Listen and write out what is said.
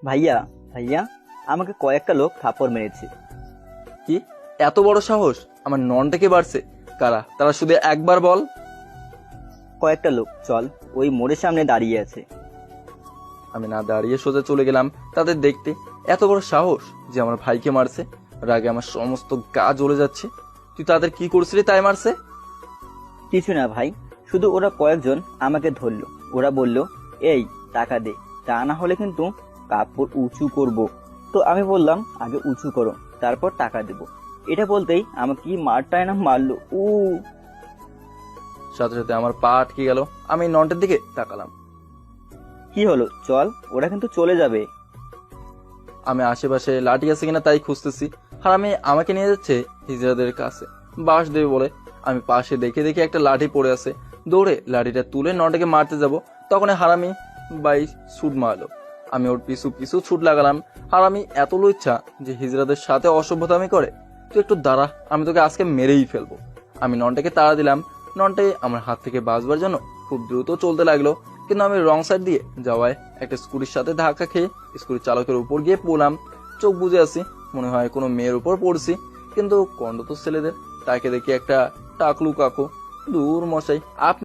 ভাইয়া ভাইয়া, আমাকে কয়েকটা লোক থাপ্পড় মেরেছে। কি এত বড় সাহস আমার ননটাকে বাড়ছে? কারা তারা শুধু একবার বল। কয়েকটা লোক, চল, ওই মোড়ের সামনে দাঁড়িয়ে আছে। আমি না দাঁড়িয়ে সোজা চলে গেলাম তাদের দেখতে। এত বড় সাহস যে আমার ভাইকে মারছে। রাগে আমার সমস্ত গা জ্বলে যাচ্ছে। তুই তাদের কি করছিলি তাই মারছে? কিছু না ভাই, শুধু ওরা কয়েকজন আমাকে ধরলো। ওরা বলল, এই টাকা দে, তা না হলে কিন্তু কাপড় উঁচু করব। তো আমি বললাম, আগে উঁচু করো, তারপর টাকা দেব। এটা বলতেই আমাকে কি মারটায় না মারলো। সাথে সাথে আমার পা আটকে গেল। আমি ননটার দিকে তাকালাম। কি হলো? চল, ওরা কিন্তু চলে যাবে। আমি আশেপাশে লাঠি আছে কিনা তাই খুঁজতেছি। আর আমি আমাকে নিয়ে যাচ্ছে হিজড়াদের কাছে বাঁশ দেবে বলে। আমি পাশে দেখে দেখে একটা লাঠি পড়ে আছে, দৌড়ে লাঠিটা তুলে নটাকে মারতে যাব, তখন হারামি বাই ছুট মারলো। আমি ওর পিছু পিছু ছুট লাগালাম। আর আমি এত ইচ্ছা যে হিজড়াদের সাথে অসভ্যতা আমি করে, তুই একটু দাঁড়া, আমি তোকে আজকে মেরেই ফেলবো। আমি ননটাকে তাড়া দিলাম। ননটাই আমার হাত থেকে বাঁচবার জন্য খুব দ্রুত চলতে লাগলো। কিন্তু আমি রং সাইড দিয়ে যাওয়ায় একটা স্কুটির সাথে ধাক্কা খেয়ে স্কুটির চালকের উপর গিয়ে পড়লাম। চোখ বুজে আছি, মনে হয় কোনো মেয়ের উপর পড়ছি। কিন্তু কন্ড তো ছেলেদের, তাকে দেখি একটা টাকলু কাকু। দূর মশাই, আপনি